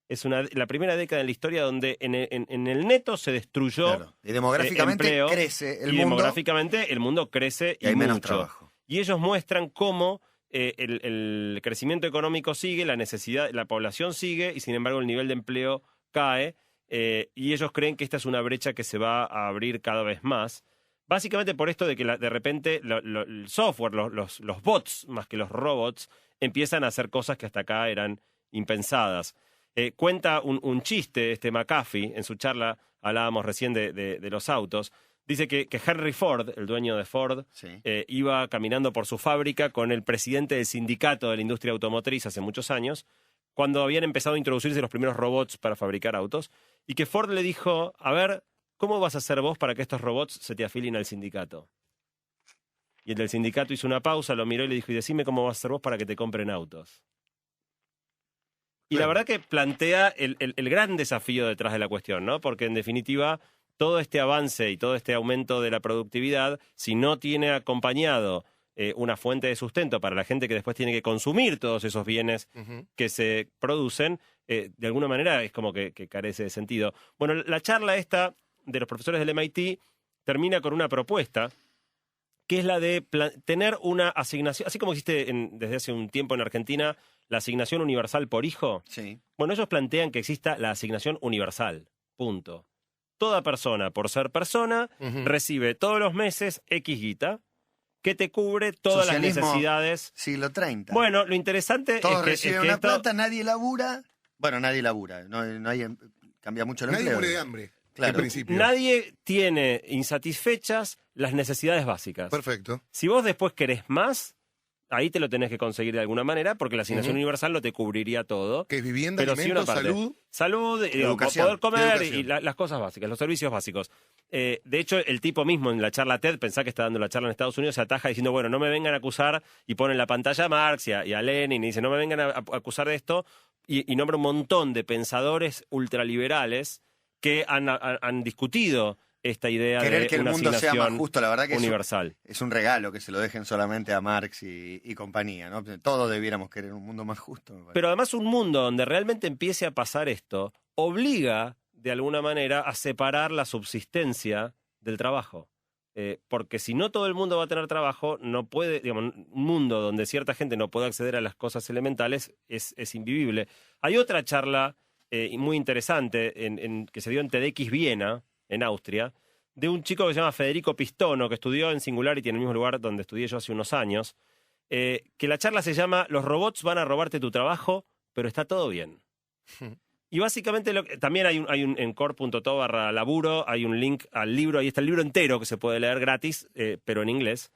Es la primera década en la historia donde en el neto se destruyó Claro. Y demográficamente empleo, crece el y mundo. demográficamente el mundo crece Y hay menos mucho. trabajo. Y ellos muestran cómo el crecimiento económico sigue, la población sigue, y sin embargo el nivel de empleo cae. Y ellos creen que esta es una brecha que se va a abrir cada vez más. Básicamente por esto de que de repente el software, los bots más que los robots, empiezan a hacer cosas que hasta acá eran impensadas. Cuenta un chiste McAfee, en su charla hablábamos recién de los autos. Dice que Henry Ford, el dueño de Ford, Sí. iba caminando por su fábrica con el presidente del sindicato de la industria automotriz hace muchos años, cuando habían empezado a introducirse los primeros robots para fabricar autos, y que Ford le dijo, a ver, ¿cómo vas a hacer vos para que estos robots se te afilien al sindicato? Y el del sindicato hizo una pausa, lo miró y le dijo, y decime cómo vas a hacer vos para que te compren autos. Y la verdad que plantea el gran desafío detrás de la cuestión, ¿no? Porque en definitiva, todo este avance y todo este aumento de la productividad, si no tiene acompañado una fuente de sustento para la gente que después tiene que consumir todos esos bienes que se producen, de alguna manera es como que carece de sentido. Bueno, la charla esta de los profesores del MIT termina con una propuesta, que es la de tener una asignación, así como existe desde hace un tiempo en Argentina la asignación universal por hijo. Sí. Bueno, ellos plantean que exista la asignación universal, punto. Toda persona, por ser persona, recibe todos los meses X guita, que te cubre todas las Socialismo necesidades. Siglo 30. Bueno, lo interesante Todos es que reciben una esto, plata, nadie labura. Bueno, nadie labura. No hay, cambia mucho el Nadie empleo. muere de hambre. Claro. Al principio. nadie tiene insatisfechas las necesidades básicas. Perfecto. Si vos después querés más, ahí te lo tenés que conseguir de alguna manera, porque la asignación universal no te cubriría todo. Que es vivienda, Pero sí alimentos, una parte. salud. Salud, Educación. poder comer Educación. y las cosas básicas, los servicios básicos. De hecho, el tipo mismo en la charla TED, pensá que está dando la charla en Estados Unidos, se ataja diciendo, bueno, no me vengan a acusar, y pone en la pantalla a Marx y a Lenin, y dice, no me vengan a acusar de esto, y nombra un montón de pensadores ultraliberales que han discutido esta idea Querer de que el una mundo sea más asignación justo, la verdad que universal. es un regalo que se lo dejen solamente a Marx y compañía, ¿no? Todos debiéramos querer un mundo más justo. Me parece. Pero además un mundo donde realmente empiece a pasar esto obliga, de alguna manera, a separar la subsistencia del trabajo. Porque si no todo el mundo va a tener trabajo, no puede, digamos, un mundo donde cierta gente no puede acceder a las cosas elementales es invivible. Hay otra charla muy interesante que se dio en TEDx Viena, en Austria, de un chico que se llama Federico Pistono, que estudió en Singularity en el mismo lugar donde estudié yo hace unos años, que la charla se llama Los robots van a robarte tu trabajo, pero está todo bien. Y básicamente también hay un en core.to/laburo, hay un link al libro, ahí está el libro entero que se puede leer gratis, pero en inglés.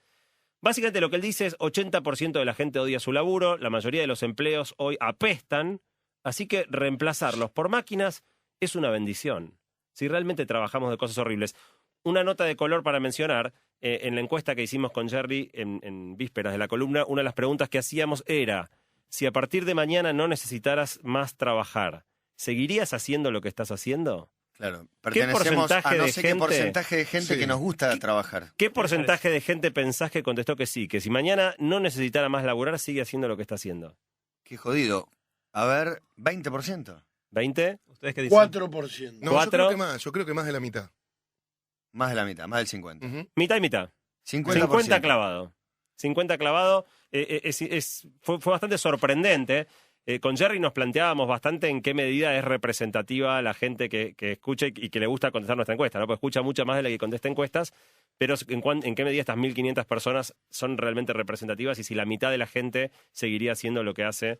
Básicamente lo que él dice es 80% de la gente odia su laburo, la mayoría de los empleos hoy apestan, así que reemplazarlos por máquinas es una bendición. Si realmente trabajamos de cosas horribles. Una nota de color para mencionar, en la encuesta que hicimos con Jerry en vísperas de la columna, una de las preguntas que hacíamos era, si a partir de mañana no necesitaras más trabajar, ¿seguirías haciendo lo que estás haciendo? Claro, pertenecemos a porcentaje no de sé qué gente- porcentaje de gente Sí. que nos gusta trabajar. ¿Qué porcentaje de gente pensás que contestó que sí? Que si mañana no necesitara más laburar, sigue haciendo lo que está haciendo. Qué jodido. A ver, 20%. ¿20? ¿Ustedes qué dicen? 4%. No, ¿Cuatro? yo creo que más de la mitad. Más de la mitad, más del 50. Ujú. Mitad y mitad. 50%. 50 clavado. 50 clavado. Fue bastante sorprendente. Con Jerry nos planteábamos bastante en qué medida es representativa la gente que escucha y que le gusta contestar nuestra encuesta, ¿no? Porque escucha mucha más de la que contesta encuestas, pero en qué medida estas 1.500 personas son realmente representativas y si la mitad de la gente seguiría haciendo lo que hace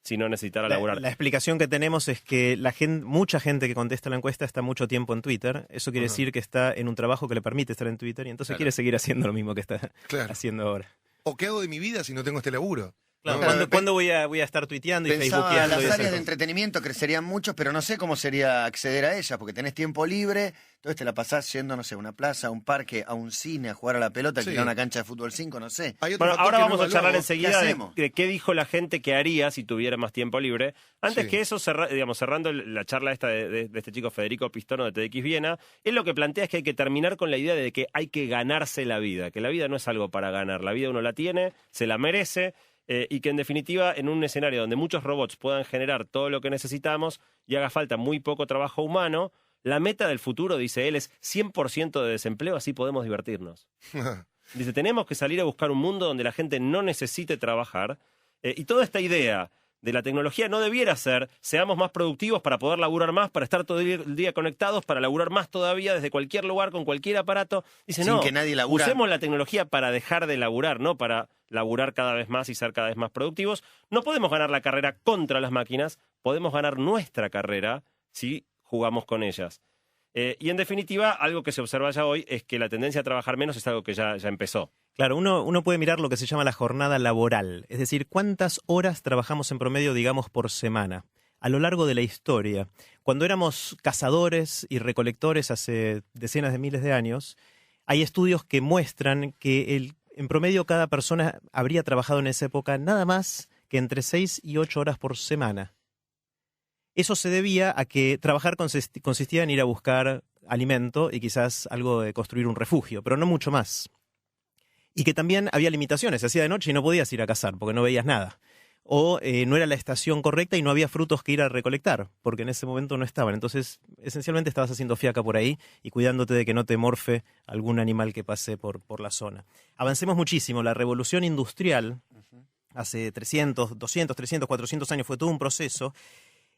si no necesitara laburar. La explicación que tenemos es que mucha gente que contesta la encuesta está mucho tiempo en Twitter. Eso quiere decir que está en un trabajo que le permite estar en Twitter y entonces Claro. quiere seguir haciendo lo mismo que está Claro. haciendo ahora. ¿O qué hago de mi vida si no tengo este laburo? Claro, ¿No? ¿cuándo voy a estar tuiteando y Pensaba, facebookeando? las y esas áreas de cosas? entretenimiento crecerían mucho, pero no sé cómo sería acceder a ellas, porque tenés tiempo libre, entonces te la pasás yendo, no sé, a una plaza, a un parque, a un cine, a jugar a la pelota, Sí. alquilar una cancha de fútbol 5, no sé. Hay otro Bueno, factor ahora que no vamos a charlar evaluamos. enseguida ¿Qué de, hacemos? de qué dijo la gente que haría si tuviera más tiempo libre. Antes Sí. que eso, cerrando la charla esta de este chico Federico Pistono de TDX Viena, él lo que plantea es que hay que terminar con la idea de que hay que ganarse la vida, que la vida no es algo para ganar, la vida uno la tiene, se la merece, y que en definitiva en un escenario donde muchos robots puedan generar todo lo que necesitamos y haga falta muy poco trabajo humano, la meta del futuro, dice él, es 100% de desempleo, así podemos divertirnos. Dice, tenemos que salir a buscar un mundo donde la gente no necesite trabajar. Y toda esta idea de la tecnología no debiera ser, seamos más productivos para poder laburar más, para estar todo el día conectados, para laburar más todavía desde cualquier lugar, con cualquier aparato. Dice, Sin no, que nadie labura. usemos la tecnología para dejar de laburar, no para laburar cada vez más y ser cada vez más productivos. No podemos ganar la carrera contra las máquinas, podemos ganar nuestra carrera si jugamos con ellas. Y en definitiva, algo que se observa ya hoy es que la tendencia a trabajar menos es algo que ya empezó. Claro, uno puede mirar lo que se llama la jornada laboral, es decir, cuántas horas trabajamos en promedio, digamos, por semana, a lo largo de la historia. Cuando éramos cazadores y recolectores hace decenas de miles de años, hay estudios que muestran que en promedio cada persona habría trabajado en esa época nada más que entre 6 y 8 horas por semana. Eso se debía a que trabajar consistía en ir a buscar alimento y quizás algo de construir un refugio, pero no mucho más. Y que también había limitaciones, se hacía de noche y no podías ir a cazar porque no veías nada. O no era la estación correcta y no había frutos que ir a recolectar, porque en ese momento no estaban. Entonces, esencialmente estabas haciendo fiaca por ahí y cuidándote de que no te morfe algún animal que pase por la zona. Avancemos muchísimo. La revolución industrial, hace 300, 200, 300, 400 años, fue todo un proceso.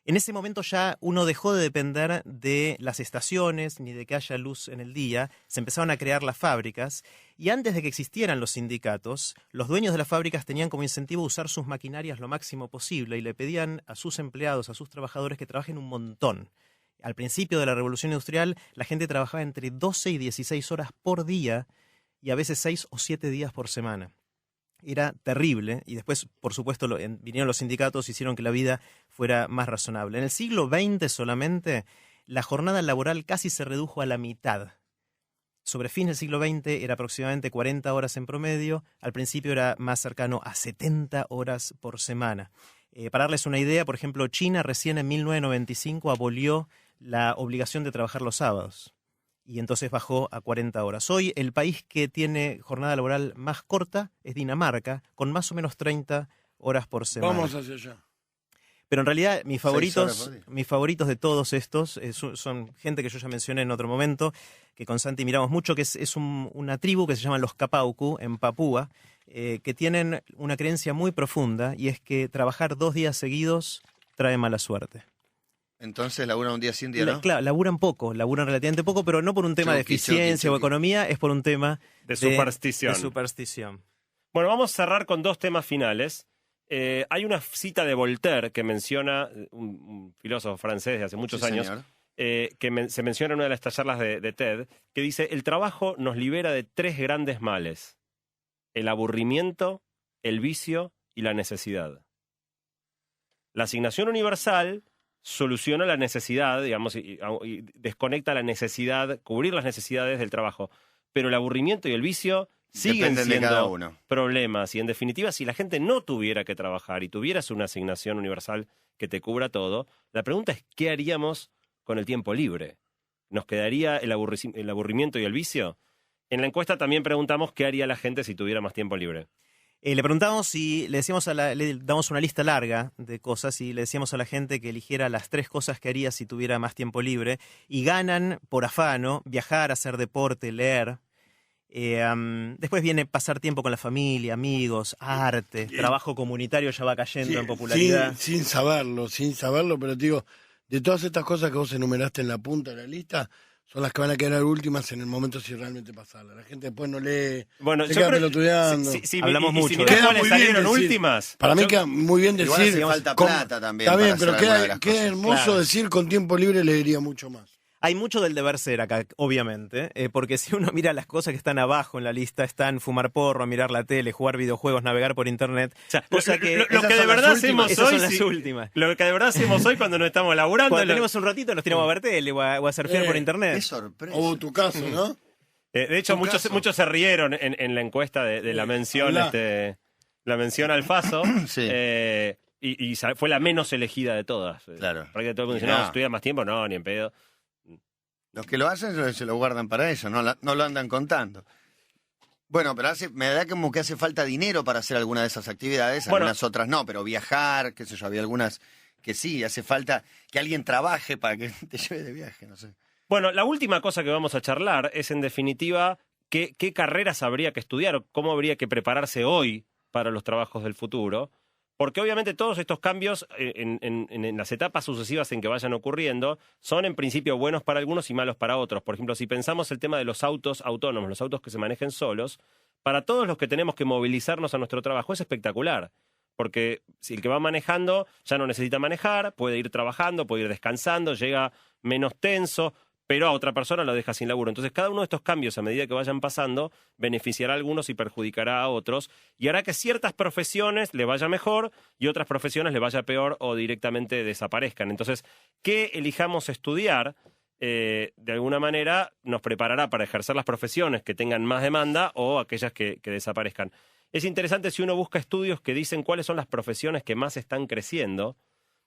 En ese momento ya uno dejó de depender de las estaciones ni de que haya luz en el día, se empezaron a crear las fábricas y antes de que existieran los sindicatos, los dueños de las fábricas tenían como incentivo usar sus maquinarias lo máximo posible y le pedían a sus empleados, a sus trabajadores que trabajen un montón. Al principio de la Revolución Industrial la gente trabajaba entre 12 y 16 horas por día y a veces 6 o 7 días por semana. Era terrible y después, por supuesto, vinieron los sindicatos y hicieron que la vida fuera más razonable. En el siglo XX solamente la jornada laboral casi se redujo a la mitad. Sobre fin del siglo XX era aproximadamente 40 horas en promedio, al principio era más cercano a 70 horas por semana. Para darles una idea, por ejemplo, China recién en 1995 abolió la obligación de trabajar los sábados. Y entonces bajó a 40 horas. Hoy el país que tiene jornada laboral más corta es Dinamarca, con más o menos 30 horas por semana. Vamos hacia allá. Pero en realidad mis 6 horas favoritos, por día. mis favoritos de todos estos son gente que yo ya mencioné en otro momento, que con Santi miramos mucho, que es una tribu que se llama los Kapauku en Papúa, que tienen una creencia muy profunda y es que trabajar 2 días seguidos trae mala suerte. Entonces laburan un día sí, un día no. Claro, laburan relativamente poco, pero no por un tema de Chucky, eficiencia o chucky. economía, es por un tema De superstición. de superstición. Bueno, vamos a cerrar con 2 temas finales. Hay una cita de Voltaire que menciona, un filósofo francés de hace muchos Sí, años, señor. se menciona en una de estas charlas de TED, que dice, el trabajo nos libera de 3 grandes males: el aburrimiento, el vicio y la necesidad. La asignación universal soluciona la necesidad, digamos, y desconecta la necesidad, cubrir las necesidades del trabajo. Pero el aburrimiento y el vicio siguen Dependen de cada siendo uno. problemas. Y en definitiva, si la gente no tuviera que trabajar y tuvieras una asignación universal que te cubra todo, la pregunta es, ¿qué haríamos con el tiempo libre? ¿Nos quedaría el aburrimiento y el vicio? En la encuesta también preguntamos qué haría la gente si tuviera más tiempo libre. Le preguntamos si le damos una lista larga de cosas y le decíamos a la gente que eligiera las 3 cosas que haría si tuviera más tiempo libre, y ganan por afano: viajar, hacer deporte, leer. Después viene pasar tiempo con la familia, amigos, arte, trabajo comunitario ya va cayendo en popularidad. Sin saberlo, pero te digo, de todas estas cosas que vos enumeraste en la punta de la lista, son las que van a quedar últimas en el momento si realmente pasarla. La gente después no lee, Bueno, se yo queda creo pelotudeando. Hablamos mucho. Si mirás Queda cuáles muy bien salieron decir- últimas. Para mí yo- queda muy bien decir... Igual hace falta con- plata también. Está bien, para pero hacer alguna de las queda cosas. hermoso Claro. decir con tiempo libre le diría mucho más. Hay mucho del deber ser acá, obviamente, porque si uno mira las cosas que están abajo en la lista, están fumar porro, mirar la tele, jugar videojuegos, navegar por internet. O sea, Cosa que lo esas que de son las verdad últimas. hacemos Esas hoy, son las sí, últimas. lo que de verdad hacemos hoy cuando no estamos laburando, Cuando lo- tenemos un ratito nos tiramos a ver tele o a surfear por internet. Qué sorpresa. O tu caso, ¿no? de hecho, tu muchos caso. se rieron en la encuesta de la mención, Habla. la mención al Faso, Sí. y fue la menos elegida de todas. Claro. Prácticamente todo el mundo dice, Mirá. no, estudia más tiempo, no, ni en pedo. Los que lo hacen se lo guardan para eso, no lo andan contando. Bueno, pero me da como que hace falta dinero para hacer alguna de esas actividades, Bueno. algunas otras no, pero viajar, qué sé yo, había algunas que sí, hace falta que alguien trabaje para que te lleve de viaje, no sé. Bueno, la última cosa que vamos a charlar es, en definitiva, qué carreras habría que estudiar o cómo habría que prepararse hoy para los trabajos del futuro. Porque obviamente todos estos cambios en las etapas sucesivas en que vayan ocurriendo son en principio buenos para algunos y malos para otros. Por ejemplo, si pensamos el tema de los autos autónomos, los autos que se manejen solos, para todos los que tenemos que movilizarnos a nuestro trabajo es espectacular. Porque si el que va manejando ya no necesita manejar, puede ir trabajando, puede ir descansando, llega menos tenso, pero a otra persona lo deja sin laburo. Entonces, cada uno de estos cambios, a medida que vayan pasando, beneficiará a algunos y perjudicará a otros, y hará que ciertas profesiones le vaya mejor y otras profesiones le vaya peor o directamente desaparezcan. Entonces, ¿qué elijamos estudiar? De alguna manera nos preparará para ejercer las profesiones que tengan más demanda o aquellas que desaparezcan. Es interesante si uno busca estudios que dicen cuáles son las profesiones que más están creciendo.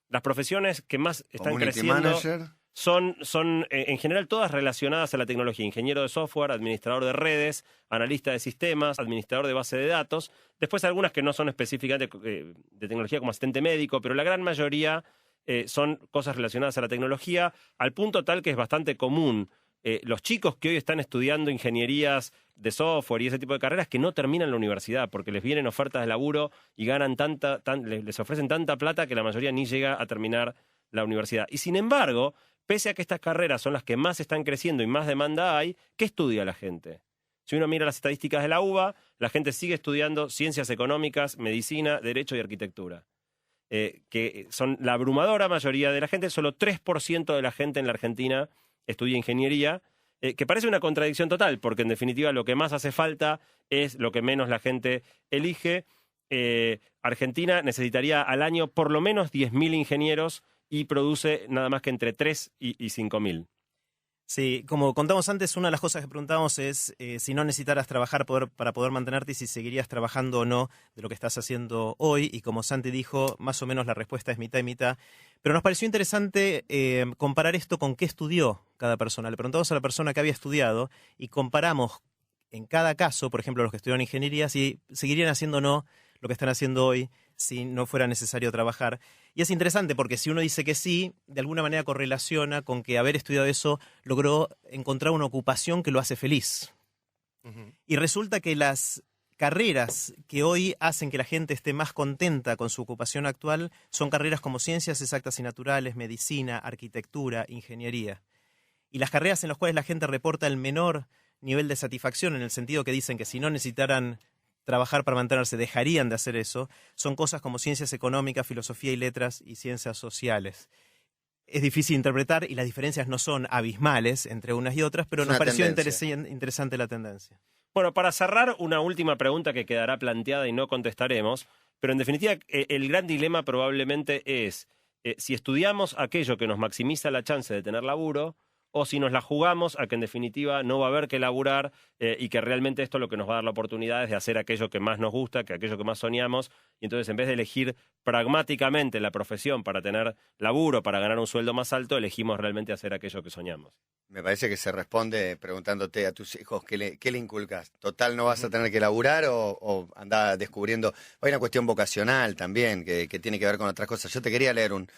Las profesiones que más están Community creciendo manager. son en general todas relacionadas a la tecnología. Ingeniero de software, administrador de redes, analista de sistemas, administrador de base de datos. Después algunas que no son específicamente de tecnología, como asistente médico, pero la gran mayoría son cosas relacionadas a la tecnología, al punto tal que es bastante común. Los chicos que hoy están estudiando ingenierías de software y ese tipo de carreras que no terminan la universidad porque les vienen ofertas de laburo y ganan les ofrecen tanta plata que la mayoría ni llega a terminar la universidad. Y sin embargo, pese a que estas carreras son las que más están creciendo y más demanda hay, ¿qué estudia la gente? Si uno mira las estadísticas de la UBA, la gente sigue estudiando ciencias económicas, medicina, derecho y arquitectura. Que son la abrumadora mayoría de la gente, solo 3% de la gente en la Argentina estudia ingeniería, que parece una contradicción total, porque en definitiva lo que más hace falta es lo que menos la gente elige. Argentina necesitaría al año por lo menos 10.000 ingenieros y produce nada más que entre 3 y 5.000. Sí, como contamos antes, una de las cosas que preguntábamos es si no necesitaras trabajar para poder mantenerte y si seguirías trabajando o no de lo que estás haciendo hoy. Y como Santi dijo, más o menos la respuesta es mitad y mitad. Pero nos pareció interesante comparar esto con qué estudió cada persona. Le preguntamos a la persona que había estudiado y comparamos en cada caso, por ejemplo, los que estudiaron ingeniería, si seguirían haciendo o no lo que están haciendo hoy si no fuera necesario trabajar. Y es interesante porque si uno dice que sí, de alguna manera correlaciona con que haber estudiado eso logró encontrar una ocupación que lo hace feliz. Y resulta que las carreras que hoy hacen que la gente esté más contenta con su ocupación actual son carreras como ciencias exactas y naturales, medicina, arquitectura, ingeniería. Y las carreras en las cuales la gente reporta el menor nivel de satisfacción, en el sentido que dicen que si no necesitaran trabajar para mantenerse, dejarían de hacer eso, son cosas como ciencias económicas, filosofía y letras y ciencias sociales. Es difícil interpretar y las diferencias no son abismales entre unas y otras, pero Es nos una pareció tendencia. interesante la tendencia. Bueno, para cerrar, una última pregunta que quedará planteada y no contestaremos, pero en definitiva el gran dilema probablemente es si estudiamos aquello que nos maximiza la chance de tener laburo o si nos la jugamos a que en definitiva no va a haber que laburar y que realmente esto lo que nos va a dar la oportunidad es de hacer aquello que más nos gusta, que aquello que más soñamos, y entonces en vez de elegir pragmáticamente la profesión para tener laburo, para ganar un sueldo más alto, elegimos realmente hacer aquello que soñamos. Me parece que se responde preguntándote a tus hijos qué le inculcas. Total, no vas a tener que laburar o andar descubriendo. Hay una cuestión vocacional también que tiene que ver con otras cosas. Yo te quería leer un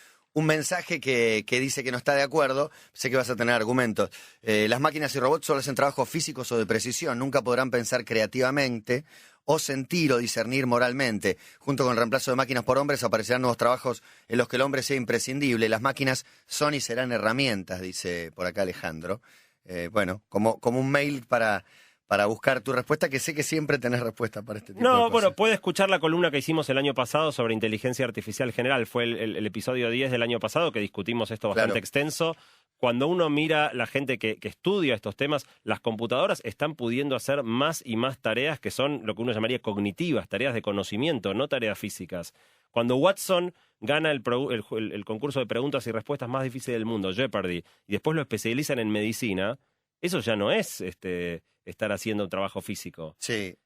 mensaje que dice que no está de acuerdo. Sé que vas a tener argumentos. Las máquinas y robots solo hacen trabajos físicos o de precisión. Nunca podrán pensar creativamente o sentir o discernir moralmente. Junto con el reemplazo de máquinas por hombres aparecerán nuevos trabajos en los que el hombre sea imprescindible. Las máquinas son y serán herramientas, dice por acá Alejandro. Bueno, como un mail para buscar tu respuesta, que sé que siempre tenés respuesta para este tipo de cosas. Bueno, puede escuchar la columna que hicimos el año pasado sobre inteligencia artificial general. Fue el episodio 10 del año pasado que discutimos esto bastante extenso. Cuando uno mira la gente que estudia estos temas, las computadoras están pudiendo hacer más y más tareas que son lo que uno llamaría cognitivas, tareas de conocimiento, no tareas físicas. Cuando Watson gana el concurso de preguntas y respuestas más difícil del mundo, Jeopardy, y después lo especializan en medicina, eso ya no es estar haciendo un trabajo físico. Sí.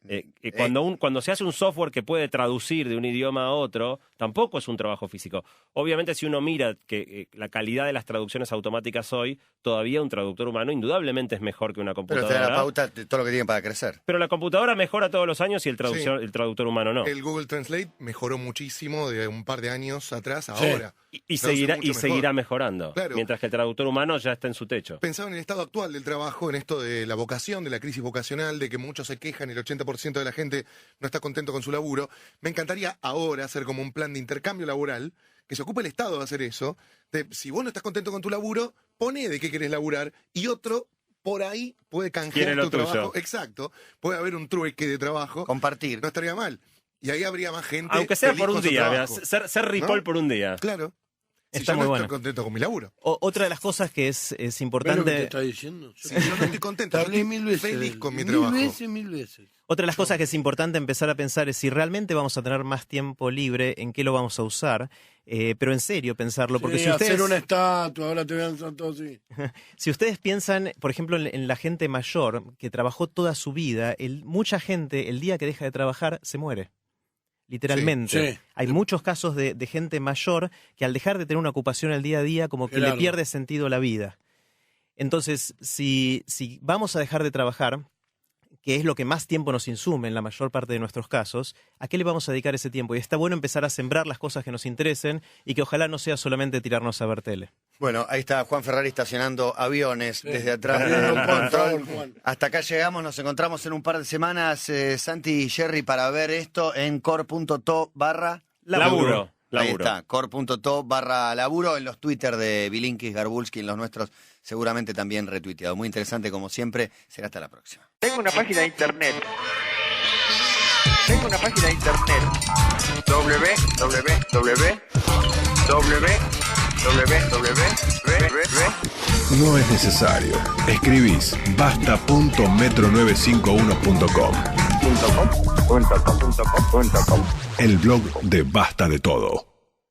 Cuando se hace un software que puede traducir de un idioma a otro, tampoco es un trabajo físico. Obviamente, si uno mira que la calidad de las traducciones automáticas hoy, todavía un traductor humano indudablemente es mejor que una computadora. Pero te da la pauta de todo lo que tienen para crecer. Pero la computadora mejora todos los años y el traductor humano no. El Google Translate mejoró muchísimo de un par de años atrás a ahora. Y seguirá mejorando, claro. Mientras que el traductor humano ya está en su techo. Pensaba en el estado actual del trabajo, en esto de la vocación, de la crisis vocacional, de que muchos se quejan, el 80% de la gente no está contento con su laburo. Me encantaría ahora hacer como un plan de intercambio laboral, que se ocupe el Estado de hacer eso. Si vos no estás contento con tu laburo, pone de qué querés laburar y otro por ahí puede canjear tu trabajo. Exacto. Puede haber un trueque de trabajo. Compartir. No estaría mal. Y ahí habría más gente. Aunque sea por un día, trabajo. ser ripoll, ¿no? Por un día. Claro. Está yo muy no bueno. estoy contento con mi laburo. Otra de las cosas que es importante... ¿Ves lo que te está diciendo? Sí, yo no estoy contento. Te Yo hablé estoy 1000 veces. feliz con mi trabajo. Mil veces. Otra de las cosas que es importante empezar a pensar es si realmente vamos a tener más tiempo libre, en qué lo vamos a usar, pero en serio pensarlo, porque Sí, si ustedes... hacer una estatua, ahora te vean todo así. Si ustedes piensan, por ejemplo, en la gente mayor que trabajó toda su vida, mucha gente el día que deja de trabajar se muere. Literalmente. Sí. Hay muchos casos de gente mayor que al dejar de tener una ocupación al día a día, como que le pierde sentido la vida. Entonces, si vamos a dejar de trabajar, que es lo que más tiempo nos insume en la mayor parte de nuestros casos, ¿a qué le vamos a dedicar ese tiempo? Y está bueno empezar a sembrar las cosas que nos interesen y que ojalá no sea solamente tirarnos a ver tele. Bueno, ahí está Juan Ferrari estacionando aviones desde atrás Bien, del Juan, control. Juan. Hasta acá llegamos, nos encontramos en un par de semanas, Santi y Jerry, para ver esto en core.to/laburo. Ahí está, core.to/laburo, en los Twitter de Bilinkis, Garbulski, en los nuestros seguramente también retuiteado. Muy interesante como siempre, será hasta la próxima. Tengo una página de internet. No es necesario. Escribís basta.metro951.com. El blog de Basta de Todo.